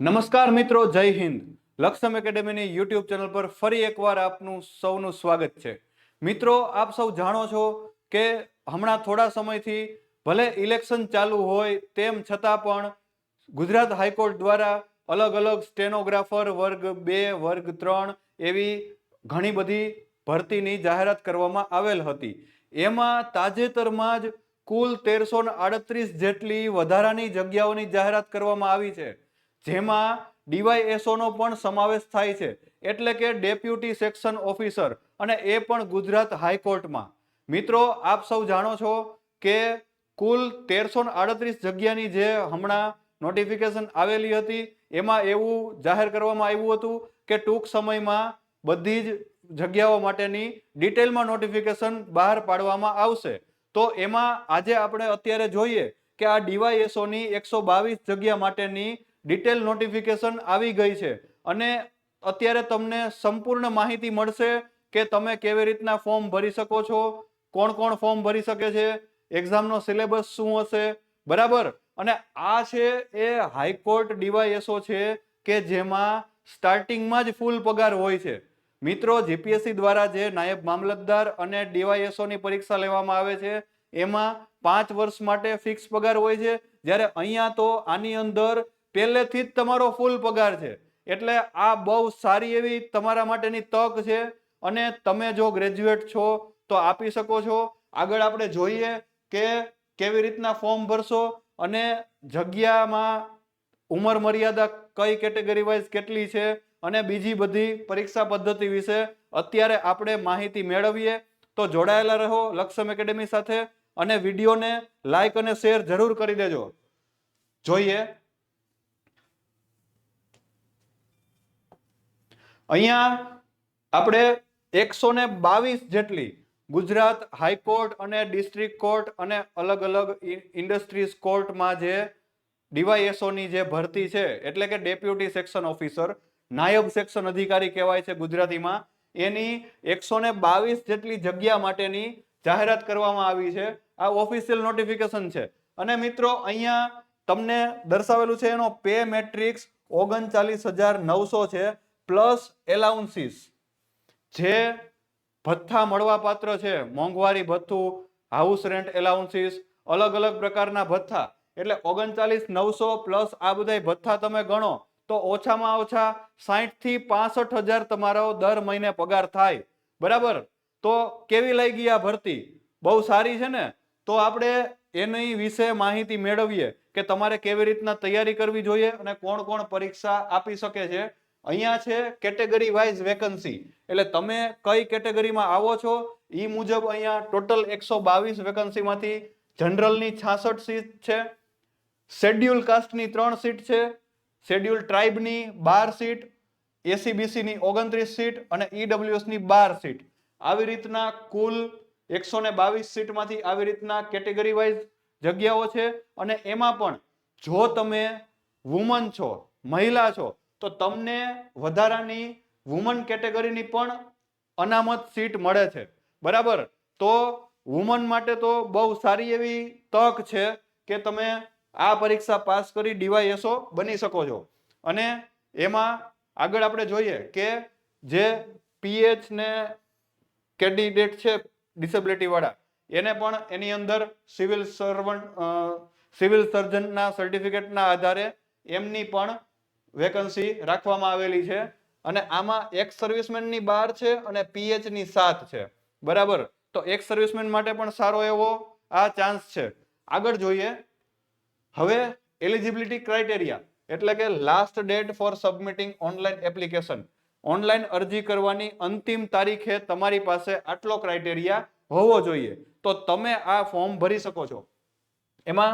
નમસ્કાર મિત્રો, જય હિન્દ. લક્ષમ એકેડેમીની યુટ્યુબ ચેનલ પર ફરી એકવાર આપનું સૌનું સ્વાગત છે. મિત્રો, આપ સૌ જાણો છો કે હમણાં થોડા સમયથી ભલે ઇલેક્શન ચાલુ હોય તેમ છતાં પણ ગુજરાત હાઈકોર્ટ દ્વારા અલગ અલગ સ્ટેનોગ્રાફર વર્ગ 2, વર્ગ 3 એવી ઘણી બધી ભરતીની જાહેરાત કરવામાં આવેલ હતી. એમાં તાજેતરમાં જ કુલ 1338 જેટલી વધારાની જગ્યાઓની જાહેરાત કરવામાં આવી છે, જેમાં ડીવાયએસઓ નો પણ સમાવેશ થાય છે, એટલે કે ડેપ્યુટી સેક્શન ઓફિસર, અને એ પણ ગુજરાત હાઈકોર્ટમાં. મિત્રો, આપ સૌ જાણો છો કે કુલ 1338 જગ્યાની જે હમણાં નોટિફિકેશન આવેલી હતી એમાં એવું જાહેર કરવામાં આવ્યું હતું કે ટૂંક સમયમાં બધી જ જગ્યાઓ માટેની ડિટેલમાં નોટિફિકેશન બહાર પાડવામાં આવશે. તો એમાં આજે આપણે અત્યારે જોઈએ કે આ ડીવાયએસઓની 122 જગ્યા માટેની ડિટેલ નોટિફિકેશન આવી ગઈ છે, અને અત્યારે તમને સંપૂર્ણ માહિતી મળશે કે તમે કેવી રીતના ફોર્મ ભરી શકો છો, કોણ કોણ ફોર્મ ભરી શકે છે, એક્ઝામનો સિલેબસ શું હશે, બરાબર. અને આ છે એ હાઈકોર્ટ ડીવાયએસઓ છે કે જેમાં સ્ટાર્ટિંગમાં જ ફૂલ પગાર હોય છે. મિત્રો, જીપીએસસી દ્વારા જે નાયબ મામલતદાર અને ડીવાયએસઓ ની પરીક્ષા લેવામાં આવે છે એમાં 5 વર્ષ માટે ફિક્સ પગાર હોય છે, જ્યારે અહીંયા તો આની અંદર પહેલેથી જ તમારો ફૂલ પગાર છે. એટલે આ બહુ સારી એવી તમારા માટેની તક છે, અને તમે જો ગ્રેજ્યુએટ છો તો આપી શકો છો. આગળ આપણે જોઈએ કે કેવી રીતના ફોર્મ ભરશો અને જગ્યામાં ઉંમર મર્યાદા કઈ કેટેગરી વાઇઝ કેટલી છે અને બીજી બધી પરીક્ષા પદ્ધતિ વિશે અત્યારે આપણે માહિતી મેળવીએ. તો જોડાયેલા રહો લક્ષમ એકેડેમી સાથે, અને વિડીયોને લાઈક અને શેર જરૂર કરી દેજો. જોઈએ, અહીંયા આપણે 122 જેટલી ગુજરાત હાઈકોર્ટ અને ડિસ્ટ્રિક્ટ કોર્ટ અને અલગ અલગ ઇન્ડસ્ટ્રીઝ કોર્ટમાં જે ડીવાયએસઓની જે ભરતી છે, એટલે કે ડેપ્યુટી સેક્શન ઓફિસર, નાયબ સેક્શન અધિકારી કહેવાય છે ગુજરાતીમાં, એની 122 જેટલી જગ્યા માટેની જાહેરાત કરવામાં આવી છે. આ ઓફિશિયલ નોટિફિકેશન છે. અને મિત્રો, અહીંયા તમને દર્શાવેલું છે એનો પે મેટ્રિક્સ 39,900 છે, પ્લસ એલાઉન્સીસ. જે ભથ્થા મળવા પાત્ર છે, મોંઘવારી ભથ્થું, હાઉસ રેન્ટ એલાઉન્સીસ, અલગ અલગ પ્રકારના ભથ્થા, એટલે 39,900 પ્લસ આ બધા ભથ્થા તમે ગણો તો ઓછામાં ઓછા 60 થી 65,000 તમારો દર મહિને પગાર થાય, બરાબર. તો કેવી લાગી આ ભરતી? બહુ સારી છે ને? તો આપણે એની વિશે માહિતી મેળવીએ કે તમારે કેવી રીતના તૈયારી કરવી જોઈએ અને કોણ કોણ પરીક્ષા આપી શકે છે. અહીંયા છે કેટેગરી વાઇઝ વેકન્સી, એટલે તમે કઈ કેટેગરીમાં આવો છો એ મુજબ અહીંયા ટોટલ 122 વેકન્સીમાંથી જનરલની 66 સીટ છે, શેડ્યુલ કાસ્ટની 3 સીટ છે, શેડ્યુલ ટ્રાઇબની 12 સીટ, એસીબીસીની 29 સીટ અને ઈડબ્લ્યુએસની 12 સીટ. આવી રીતના કુલ 122 સીટમાંથી આવી રીતના કેટેગરી વાઇઝ જગ્યાઓ છે. અને એમાં પણ જો તમે વુમન છો, મહિલા છો, તો તમને વધારાની વુમન કેટેગરીની પણ અનામત સીટ મળે છે, બરાબર. તો વુમન માટે તો બહુ સારી એવી તક છે કે તમે આ પરીક્ષા પાસ કરી ડીવાયએસઓ બની શકો છો. અને એમાં આગળ આપણે જોઈએ કે જે પીએચ ને કેન્ડિડેટ છે ડિસેબિલિટી વાળા, એને પણ એની અંદર સિવિલ સર્જનના સર્ટિફિકેટના આધારે એમની પણ વેકન્સી રાખવામાં આવેલી છે. અને આમાં એક્સ સર્વિસમેનની 12 છે અને પીએચ ની 7 છે, બરાબર. તો એક્સ સર્વિસમેન માટે પણ સારો એવો આ ચાન્સ છે. આગળ જોઈએ, હવે એલિજિબિલિટી ક્રાઇટેરિયા, એટલે કે last date four સબમિટિંગ online application. Online અરજી કરવાની અંતિમ તારીખે તમારી પાસે આટલો ક્રાઇટેરિયા હોવો જોઈએ તો તમે આ ફોર્મ ભરી શકો છો. એમાં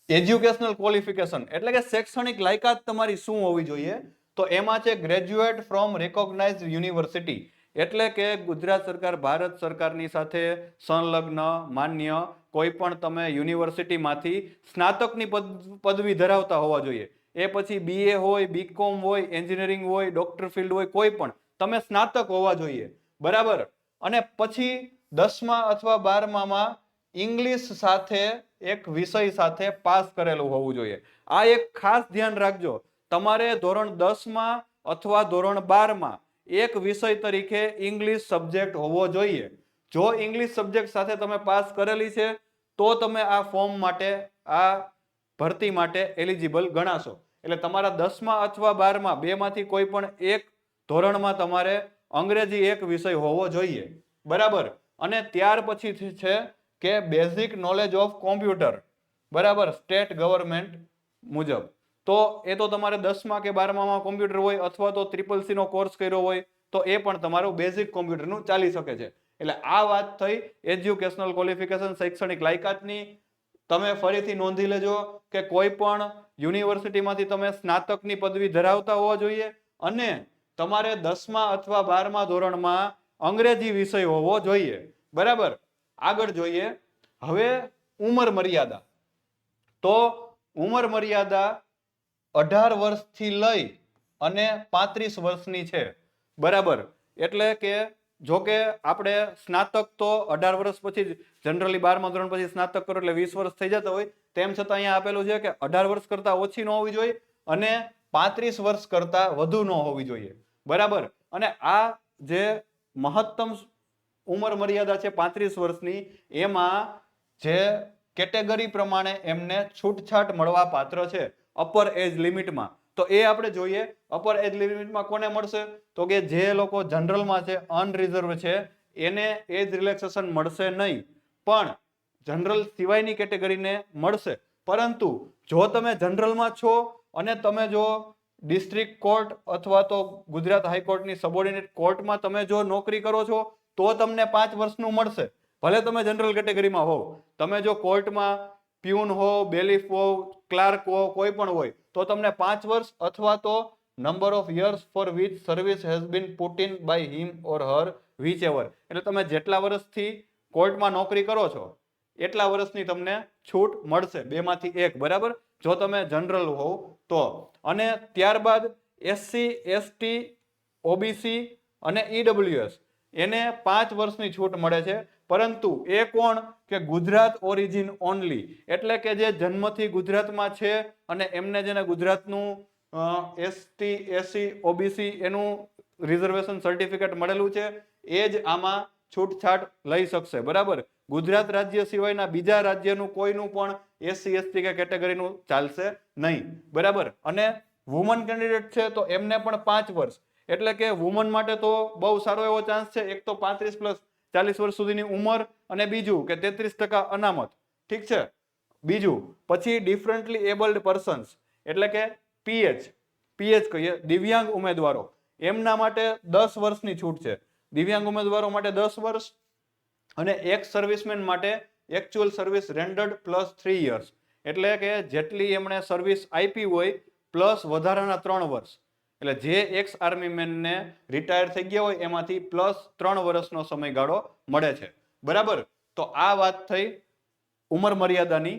એજ્યુકેશનલ ક્વોલિફિકેશન, એટલે કે શૈક્ષણિક લાયકાત તમારી શું હોવી જોઈએ, તો એમાં છે ગ્રેજ્યુએટ ફ્રોમ રેકોગ્નાઇઝ્ડ યુનિવર્સિટી, એટલે કે ગુજરાત સરકાર, ભારત સરકારની સાથે સંલગ્ન માન્ય કોઈ પણ તમે યુનિવર્સિટીમાંથી સ્નાતકની પદવી ધરાવતા હોવા જોઈએ. એ પછી બીએ હોય, બીકોમ હોય, એન્જિનિયરિંગ હોય, ડોક્ટર ફિલ્ડ હોય, કોઈ પણ તમે સ્નાતક હોવા જોઈએ, બરાબર. અને પછી 10મા અથવા 12મામાં ઇંગ્લિશ સાથે એક વિષય સાથે પાસ કરેલું હોવું જોઈએ. આ એક ખાસ ધ્યાન રાખજો. તમારે ધોરણ 10માં અથવા ધોરણ 12માં એક વિષય તરીકે ઇંગ્લિશ સબ્જેક્ટ હોવો જોઈએ. જો ઇંગ્લિશ સબ્જેક્ટ સાથે તમે પાસ કરેલી છે તો તમે આ ફોર્મ માટે, આ ભરતી માટે એલિજિબલ ગણાશો. એટલે તમારા 10માં અથવા 12માં બેમાંથી કોઈ પણ એક ધોરણમાં તમારે અંગ્રેજી એક વિષય હોવો જોઈએ. બરાબર. અને ત્યાર પછી છે કે બેઝિક નોલેજ ઓફ કોમ્પ્યુટર. બરાબર, સ્ટેટ ગવર્મેન્ટ મુજબ. તો એ તો તમારે 10માં કે 12માં કોમ્પ્યુટર હોય અથવા તો CCC નો કોર્સ કર્યો હોય તો એ પણ તમારું બેઝિક કોમ્પ્યુટરનું ચાલી શકે છે. એટલે આ વાત થઈ એજ્યુકેશનલ ક્વોલિફિકેશન, શૈક્ષણિક લાયકાતની. તમે ફરીથી નોંધી લેજો કે કોઈ પણ યુનિવર્સિટીમાંથી તમે સ્નાતકની પદવી ધરાવતા હોવા જોઈએ અને તમારે 10માં અથવા 12માં ધોરણમાં અંગ્રેજી વિષય હોવો જોઈએ. બરાબર. આગળ જોઈએ હવે ઉંમર મર્યાદા. તો ઉંમર મર્યાદા 18 વર્ષથી લઈ અને 35 વર્ષની છે. બરાબર. એટલે કે જો કે આપણે સ્નાતક તો 18 વર્ષ પછી જ જનરલી 12મા ધોરણ પછી સ્નાતક કરો એટલે 20 વર્ષ થઈ જતા હોય. તેમ છતાં અહીંયા આપેલું છે કે 18 વર્ષ કરતા ઓછી ન હોવી જોઈએ અને 35 વર્ષ કરતા વધુ ન હોવી જોઈએ. બરાબર. અને આ જે મહત્તમ ઉંમર મર્યાદા છે 35 વર્ષની, એમાં જે કેટેગરી પ્રમાણે એમને છૂટછાટ મળવા પાત્ર છે અપર એજ લિમિટમાં. તો એ આપણે જોઈએ. અપર એજ લિમિટમાં કોને મળશે? તો કે જે લોકો જનરલમાં છે, અનરિઝર્વ છે, એને એજ રિલેક્સેશન મળશે નહીં, પણ જનરલ સિવાયની કેટેગરીને મળશે. પરંતુ જો તમે જનરલમાં છો અને તમે જો ડિસ્ટ્રિક્ટ કોર્ટ અથવા તો ગુજરાત હાઈકોર્ટની સબોર્ડિનેટ કોર્ટમાં તમે જો નોકરી કરો છો તો તમને 5 વર્ષનું મળશે. ભલે તમે જનરલ કેટેગરીમાં હોવ. તમે જો કોર્ટમાં પ્યુન હો, બેલીફ હો, ક્લાર્ક હો, કોઈ પણ હોય તો તમને 5 વર્ષ અથવા તો number of years for which service has been put in by him or her whichever. એટલે તમે જેટલા વર્ષથી કોર્ટમાં નોકરી કરો છો એટલા વર્ષની તમને છૂટ મળશે, બેમાંથી એક. બરાબર, જો તમે જનરલ હોવ તો. અને ત્યારબાદ SC, ST, OBC અને EWS એને 5 વર્ષની છૂટ મળે છે. પરંતુ એ કોણ? કે ગુજરાત ઓરિજિન ઓનલી. એટલે કે જે જન્મથી ગુજરાતમાં છે અને એમને જેને ગુજરાતનું ST, SC, OBC એનું રિઝર્વેશન સર્ટિફિકેટ મળેલું છે એ જ આમાં છૂટછાટ લઈ શકશે. બરાબર. ગુજરાત રાજ્ય સિવાયના બીજા રાજ્યનું કોઈનું પણ SC, ST કે કેટેગરીનું ચાલશે નહીં. બરાબર. અને વુમન કેન્ડિડેટ છે તો એમને પણ 5 વર્ષ. એટલે કે વુમન માટે તો બહુ સારો એવો ચાન્સ છે. એક તો 35 પ્લસ 40 વર્ષ સુધીની ઉંમર અને બીજું કે 33% અનામત. ઠીક છે. બીજું પછી ડિફરન્ટલી એબલ્ડ પર્સન્સ એટલે કે PH કહીએ, દિવ્યાંગ ઉમેદવારો, એમના માટે 10 વર્ષની છૂટ છે. દિવ્યાંગ ઉમેદવારો માટે 10 વર્ષ અને એક્સ સર્વિસમેન માટે એકચ્યુઅલ સર્વિસ રેન્ડર્ડ પ્લસ 3 યર્સ. એટલે કે જેટલી એમણે સર્વિસ આપી હોય પ્લસ વધારાના 3 વર્ષ. એટલે જે એક્સ આર્મી મેનને રિટાયર થઈ ગયા હોય એમાંથી પ્લસ 3 વર્ષનો સમયગાળો મળે છે. બરાબર. તો આ વાત થઈ ઉંમર મર્યાદાની.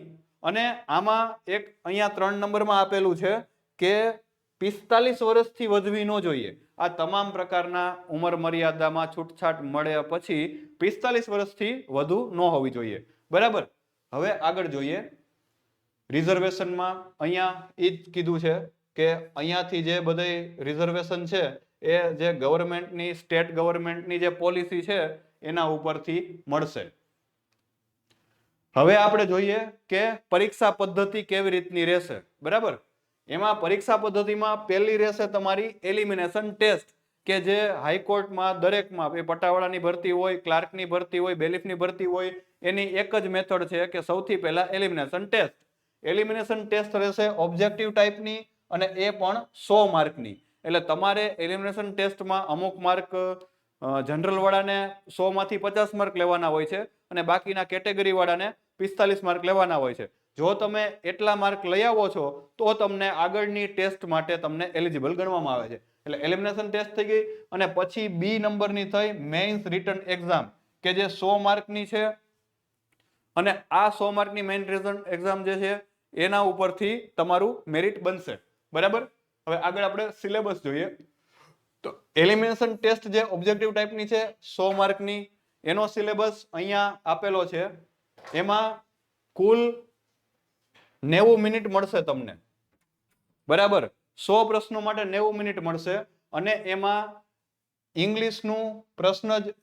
અને આમાં એક અહીંયા 3 નંબરમાં આપેલું છે કે 45 વર્ષથી વધવી ન જોઈએ. આ તમામ પ્રકારના ઉંમર મર્યાદામાં છૂટછાટ મળ્યા પછી 45 વર્ષથી વધુ ન હોવી જોઈએ. બરાબર. હવે આગળ જોઈએ રિઝર્વેશનમાં. અહીંયા એ જ કીધું છે કે અહીંયાથી જે બધે રિઝર્વેશન છે એ જે ગવર્મેન્ટની, સ્ટેટ ગવર્મેન્ટની જે પોલિસી છે એના ઉપરથી મળશે. હવે આપણે જોઈએ કે પરીક્ષા પદ્ધતિ કેવી રીતની રહેશે. બરાબર. એમાં પરીક્ષા પદ્ધતિમાં પહેલી રહેશે તમારી એલિમિનેશન ટેસ્ટ, કે જે હાઈકોર્ટમાં દરેકમાં, એ પટાવાળાની ભરતી હોય, ક્લાર્કની ભરતી હોય, બેલીફની ભરતી હોય, એની એક જ મેથડ છે કે સૌથી પહેલા એલિમિનેશન ટેસ્ટ. એલિમિનેશન ટેસ્ટ રહેશે ઓબ્જેક્ટિવ ટાઈપની અને એ પણ 100 માર્કની. એટલે તમારે એલિમિનેશન ટેસ્ટમાં અમુક માર્ક જનરલ વાળાને 100 માંથી 50 માર્ક લેવાના હોય છે અને બાકીના કેટેગરી વાળાને 45 માર્ક લેવાના હોય છે. જો તમે એટલા માર્ક લઈ આવો છો તો તમને આગળની ટેસ્ટ માટે તમને એલિજિબલ ગણવામાં આવે છે. એટલે એલિમિનેશન ટેસ્ટ થઈ ગઈ. અને પછી B નંબરની થઈ મેઇન્સ રિટન એક્ઝામ, કે જે 100 માર્કની છે. અને આ 100 માર્કની મેઇન રિટન એક્ઝામ જે છે એના ઉપરથી તમારું મેરિટ બનશે. બરાબર. હવે આગળ આપણે સિલેબસ જોઈએ. તો એલિમિનેશન ટેસ્ટ જે ઓબ્જેક્ટિવ ટાઈપની છે 100 માર્કની, એનો સિલેબસ અહીંયા આપેલો છે. એમાં કુલ 90 મિનિટ મળશે તમને, બરાબર. 100 પ્રશ્નો માટે 90 મિનિટ મળશે અને એમાં ઇંગ્લિશનું પ્રશ્ન જ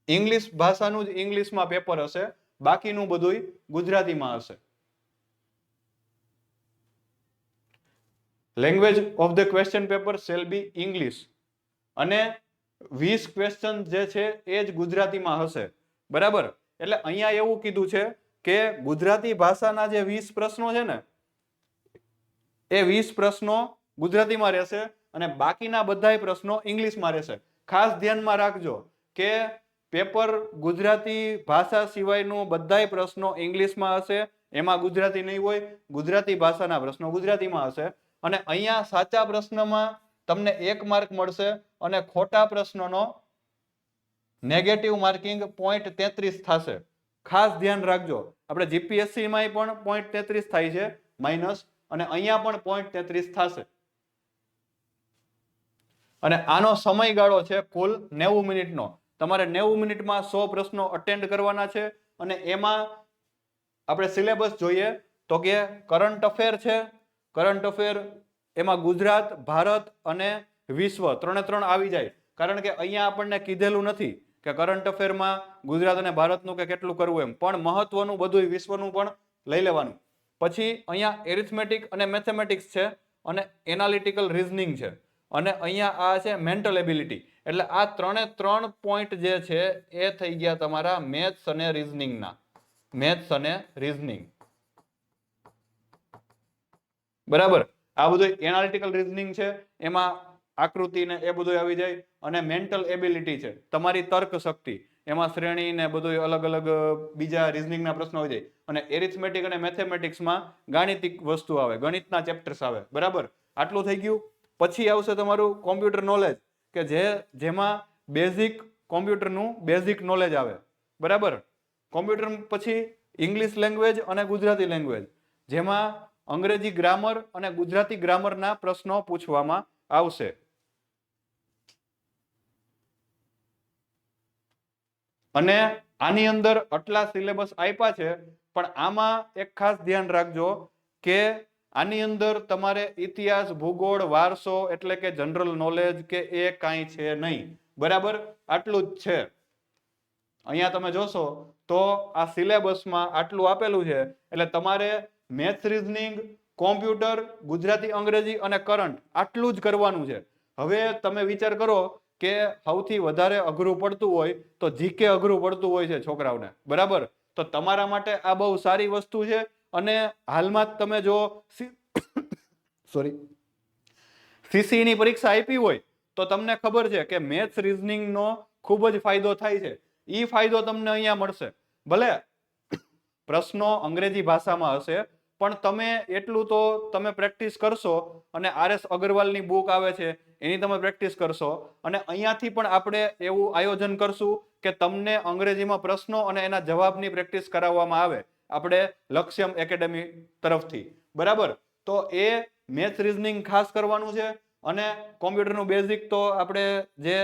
ઇંગ્લિશ ભાષાનું જ ઇંગ્લિશમાં પેપર હશે, બાકીનું બધું ગુજરાતીમાં હશે. Language of the question paper shall be English, અને 20 ક્વેશ્ચન જે છે એ જ ગુજરાતીમાં હશે, બરાબર. એટલે અહીંયા એવું કીધું છે કે ગુજરાતી ભાષાના જે 20 પ્રશ્નો છે ને એ 20 પ્રશ્નો ગુજરાતીમાં રહેશે અને બાકીના બધાય પ્રશ્નો ઇંગ્લિશમાં રહેશે. ખાસ ધ્યાનમાં રાખજો કે પેપર ગુજરાતી ભાષા સિવાયનું બધાય પ્રશ્નો ઇંગ્લિશમાં હશે, એમાં ગુજરાતી નહીં હોય. ગુજરાતી ભાષાના પ્રશ્નો ગુજરાતીમાં હશે. અને અહીંયા સાચા પ્રશ્નમાં તમને 1 માર્ક મળશે અને ખોટા પ્રશ્નનો નેગેટિવ માર્કિંગ 0.33 થશે. ખાસ ધ્યાન રાખજો. આપણે જીપીએસસી માં પણ 0.33 થાય છે માઇનસ, અને અહીંયા પણ 0.33 થશે. અને આનો સમયગાળો છે કુલ 90 મિનિટનો. તમારે 90 મિનિટમાં 100 પ્રશ્નો અટેન્ડ કરવાના છે. અને એમાં આપણે સિલેબસ જોઈએ તો કે કરંટ અફેર છે. કરંટ અફેર એમાં ગુજરાત, ભારત અને વિશ્વ 3 આવી જાય. કારણ કે અહીંયા આપણને કીધેલું નથી કે કરંટ અફેરમાં ગુજરાત અને ભારતનું કે કેટલું કરવું એમ, પણ મહત્વનું બધું વિશ્વનું પણ લઈ લેવાનું. પછી અહીંયા એરિથમેટિક અને મેથેમેટિક્સ છે અને એનાલિટિકલ રીઝનિંગ છે, અને અહીંયા આ છે મેન્ટલ એબિલિટી. એટલે આ 3 પોઈન્ટ જે છે એ થઈ ગયા તમારા મેથ્સ અને રીઝનિંગના. મેથ્સ અને રીઝનિંગ, બરાબર. આ બધું એનાલિટિકલ રીઝનિંગ છે, એમાં આકૃતિ ને એ બધું આવી જાય. અને મેન્ટલ એબિલિટી છે તમારી તર્ક શક્તિ, એમાં શ્રેણી ને બધું અલગ અલગ બીજા રીઝનિંગના પ્રશ્નો આવી જાય. અને એરિથમેટિક અને મેથેમેટિક્સમાં ગાણિતિક વસ્તુ આવે, ગણિતના ચેપ્ટર્સ આવે, બરાબર. આટલું થઈ ગયું. પછી આવશે તમારું કોમ્પ્યુટર નોલેજ, કે જેમાં બેઝિક કોમ્પ્યુટરનું બેઝિક નોલેજ આવે, બરાબર. કોમ્પ્યુટર પછી ઇંગ્લિશ લેંગ્વેજ અને ગુજરાતી લેંગ્વેજ, જેમાં અંગ્રેજી ગ્રામર અને ગુજરાતી ગ્રામરના પ્રશ્નો પૂછવામાં આવશે. અને આની અંદર આટલા સિલેબસ આપ્યા છે, પણ આમાં એક ખાસ ધ્યાન રાખજો કે આની અંદર તમારે ઇતિહાસ, ભૂગોળ, વારસો એટલે કે જનરલ નોલેજ કે એ કાંઈ છે નહીં, બરાબર. આટલું જ છે. અહીંયા તમે જોશો તો આ સિલેબસમાં આટલું આપેલું છે. એટલે તમારે મેથ્સ, રીઝનિંગ, કોમ્પ્યુટર, ગુજરાતી, અંગ્રેજી અને કરંટ આટલું જ કરવાનું છે. હવે તમે વિચાર કરો કે સૌથી વધારે અઘરું પડતું હોય તો જીકે અઘરું પડતું હોય છે છોકરાઓને, બરાબર. તો તમારા માટે આ બહુ સારી વસ્તુ છે. અને હાલમાં જ તમે જો સીસી ની પરીક્ષા આપી હોય તો તમને ખબર છે કે મેથ્સ, રીઝનિંગ નો ખૂબ જ ફાયદો થાય છે. ઈ ફાયદો તમને અહીંયા મળશે. ભલે પ્રશ્નો અંગ્રેજી ભાષામાં હશે, પણ તમે એટલું તો તમે પ્રેક્ટિસ કરશો. અને RS અગ્રવાલની બુક આવે છે એની તમે પ્રેક્ટિસ કરશો. અને અહીંયાથી પણ આપણે એવું આયોજન કરશું કે તમને અંગ્રેજીમાં પ્રશ્નો અને એના જવાબની પ્રેક્ટિસ કરાવવામાં આવે, આપણે લક્ષ્યમ એકેડેમી તરફથી, બરાબર. તો એ મેથ્સ, રીઝનિંગ ખાસ કરવાનું છે. અને કોમ્પ્યુટરનું બેઝિક તો આપણે જે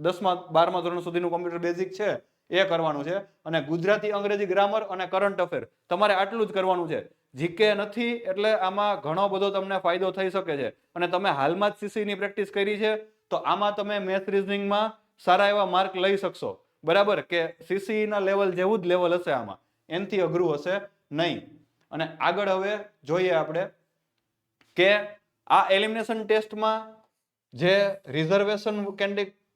10મા 12મા ધોરણ સુધીનું કોમ્પ્યુટર બેઝિક છે એ કરવાનું છે. અને ગુજરાતી, અંગ્રેજી ગ્રામર અને કરંટ અફેર તમારે આટલું જ કરવાનું છે. જીકે નથી એટલે આમાં ઘણો બધો તમને ફાયદો થઈ શકે છે. અને તમે હાલમાં જ સીસી ની પ્રેક્ટિસ કરી છે તો આમાં તમે મેથ્સ, રીઝનિંગમાં સારા એવા માર્ક લઈ શકશો, બરાબર. કે સીસી ના લેવલ જેવું જ લેવલ હશે, આમાં એનથી અઘરું હશે નહીં. અને આગળ હવે જોઈએ આપણે કે આ એલિમિનેશન ટેસ્ટમાં જે રિઝર્વેશન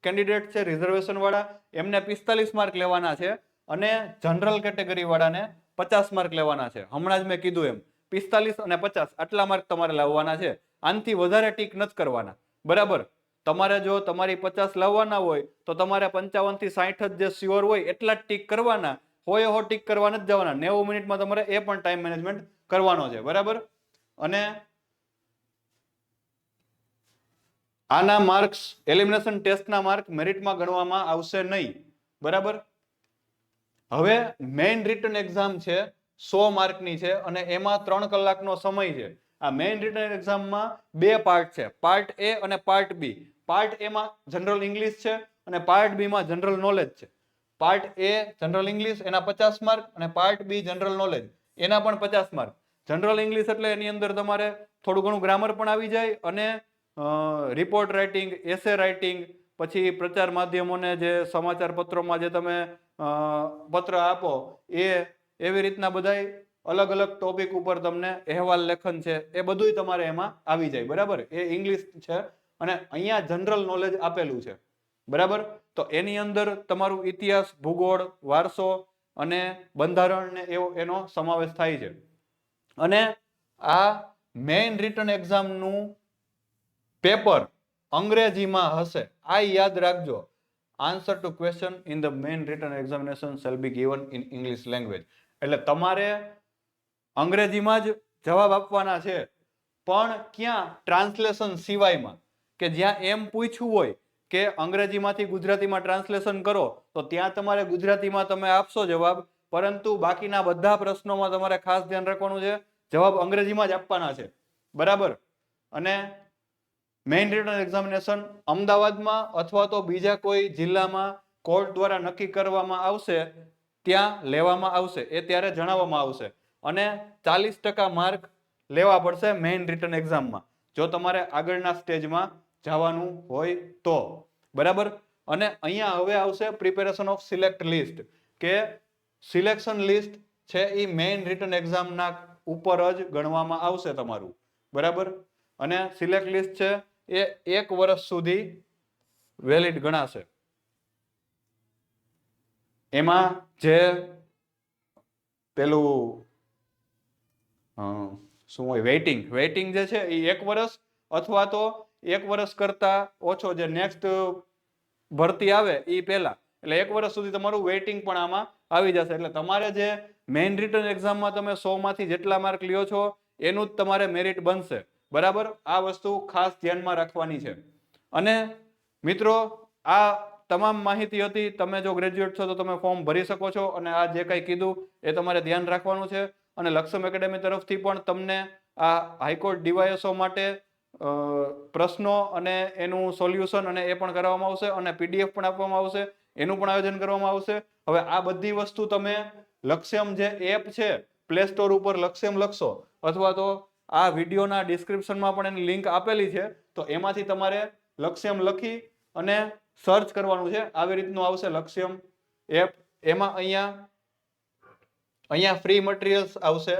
કેન્ડિડેટ છે, રિઝર્વેશન વાળા, એમને 45 માર્ક લેવાના છે. અને જનરલ કેટેગરી વાળાને 50 માર્ક લેવાના છે. હમણાં જ મેં કીધું એમ 45 અને 50 આટલા માર્ક તમારે લાવવાના છે. આનથી વધારે ટીક નથી કરવાના, બરાબર. તમારે જો તમારી 50 લાવવાના હોય તો તમારે 55 થી 60 જ જે શ્યોર હોય એટલા જ ટીક કરવાના હોય. ટીક કરવા નથી જવાના. 90 મિનિટમાં તમારે એ પણ ટાઈમ મેનેજમેન્ટ કરવાનો છે, બરાબર. અને આના માર્ક્સ, એલિમિનેશન ટેસ્ટના માર્ક મેરિટમાં ગણવામાં આવશે નહીં, બરાબર. હવે મેઇન રિટન એક્ઝામ છે 100 માર્કની છે અને એમાં 3 કલાકનો સમય છે. આ મેઇન રિટન એક્ઝામમાં 2 પાર્ટ છે, પાર્ટ એ અને પાર્ટ બી. પાર્ટ એ માં જનરલ ઇંગ્લિશ છે અને પાર્ટ બી માં જનરલ નોલેજ છે. પાર્ટ એ જનરલ ઇંગ્લિશ એના 50 માર્ક અને પાર્ટ બી જનરલ નોલેજ એના પણ 50 માર્ક. જનરલ ઇંગ્લિશ એટલે એની અંદર તમારે થોડું ઘણું ગ્રામર પણ આવી જાય અને રિપોર્ટ રાઇટિંગ, એસે રાઇટિંગ, પછી પ્રચાર માધ્યમોને જે સમાચાર પત્રોમાં જે તમે પત્ર આપો એ એવી રીતના બધાય અલગ અલગ ટોપિક ઉપર તમને અહેવાલ લેખન છે એ બધુંય તમારે એમાં આવી જાય, બરાબર. એ ઇંગ્લિશ છે અને અહીંયા જનરલ નોલેજ આપેલું છે, બરાબર. તો એની અંદર તમારું ઇતિહાસ, ભૂગોળ, વારસો અને બંધારણ ને એનો સમાવેશ થાય છે. અને આ મેઇન રિટન એક્ઝામનું પેપર અંગ્રેજીમાં હશે, આ યાદ રાખજો. Answer to question in the main written examination shall be given in English language. એટલે તમારે અંગ્રેજીમાં જ જવાબ આપવાના છે, પણ ક્યાં? ટ્રાન્સલેશન સિવાયમાં, કે જ્યાં એમ પૂછ્યું હોય કે અંગ્રેજીમાંથી ગુજરાતીમાં ટ્રાન્સલેશન કરો, તો ત્યાં તમારે ગુજરાતીમાં તમે આપશો જવાબ, પરંતુ બાકીના બધા પ્રશ્નોમાં તમારે ખાસ ધ્યાન રાખવાનું છે જવાબ અંગ્રેજીમાં જ આપવાના છે, બરાબર. અને મેઇન રિટન એક્ઝામિનેશન અમદાવાદમાં અથવા તો બીજા કોઈ જિલ્લામાં કોર્ટ દ્વારા નક્કી કરવામાં આવશે ત્યાં લેવામાં આવશે, એ ત્યારે જણાવવામાં આવશે. અને 40% માર્ક લેવા પડશે મેઇન રિટન એક્ઝામમાં જો તમારે આગળના સ્ટેજમાં જવાનું હોય તો, બરાબર. અને અહીંયા હવે આવશે પ્રિપેરેશન ઓફ સિલેક્ટ લિસ્ટ, કે સિલેક્શન લિસ્ટ છે એ મેઇન રિટન એક્ઝામના ઉપર જ ગણવામાં આવશે તમારું, બરાબર. અને સિલેક્ટ લિસ્ટ છે એ 1 વર્ષ સુધી વેલિડ ગણાશે. એમાં જે પેલું શું હોય, વેઇટિંગ જે છે એ 1 વર્ષ અથવા તો 1 વર્ષ કરતા ઓછો જે નેક્સ્ટ ભરતી આવે એ પહેલા, એટલે 1 વર્ષ સુધી તમારું વેઇટિંગ પણ આમાં આવી જશે. એટલે તમારે જે મેઇન રિટન એક્ઝામમાં તમે 100 માંથી જેટલા માર્ક લ્યો છો એનું જ તમારે મેરિટ બનશે, બરાબર. આ વસ્તુ ખાસ ધ્યાનમાં રાખવાની છે. અને મિત્રો, આ તમામ માહિતી હતી. તમે જો ગ્રેજ્યુએટ છો તો તમે ફોર્મ ભરી શકો છો, અને આ જે કંઈ કીધું એ તમારે ધ્યાન રાખવાનું છે. અને લક્ષમ એકેડેમી તરફથી પણ તમને આ હાઈકોર્ટ ડીવાયએસઓ માટે પ્રશ્નો અને એનું સોલ્યુશન અને એ પણ કરવામાં આવશે, અને પીડીએફ પણ આપવામાં આવશે, એનું પણ આયોજન કરવામાં આવશે. હવે આ બધી વસ્તુ તમે લક્ષ્યમ જે એપ છે પ્લે સ્ટોર ઉપર લક્ષ્યમ લખશો, અથવા તો આ વિડીયોના ડિસ્ક્રિપ્શનમાં પણ એની લિંક આપેલી છે, તો એમાંથી તમારે લક્ષ્યમ લખી અને સર્ચ કરવાનું છે. આવી રીતનું આવશે લક્ષ્યમ એપ. એમાં અહીંયા ફ્રી મટીરિયલ્સ આવશે.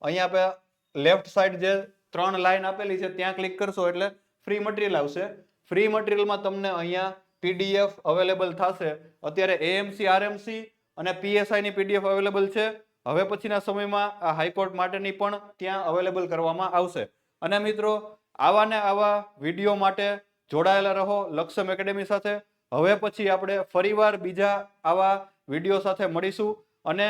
અહીંયા લેફ્ટ સાઈડ જે 3 લાઈન આપેલી છે ત્યાં ક્લિક કરશો એટલે ફ્રી મટીરિયલ આવશે. ફ્રી મટીરિયલમાં તમને અહીંયા પીડીએફ અવેલેબલ થશે. અત્યારે એએમસી, આરએમસી અને પીએસઆઈ ની પીડીએફ અવેલેબલ છે. હવે પછીના સમયમાં આ હાઈકોર્ટ માટેની પણ ત્યાં અવેલેબલ કરવામાં આવશે. અને મિત્રો, આવા ને આવા વિડીયો માટે જોડાયેલા રહો લક્ષ્યમ એકેડેમી સાથે. હવે પછી આપણે ફરીવાર બીજા આવા વિડીયો સાથે મળીશું. અને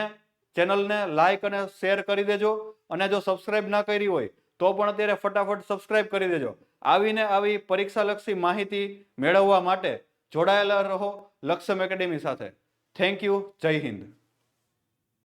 ચેનલને લાઈક અને શેર કરી દેજો. અને જો સબસ્ક્રાઇબ ના કરી હોય તો પણ અત્યારે ફટાફટ સબસ્ક્રાઇબ કરી દેજો. આવીને આવી પરીક્ષાલક્ષી માહિતી મેળવવા માટે જોડાયેલા રહો લક્ષ્યમ એકેડેમી સાથે. Thank you. જય હિન્દ.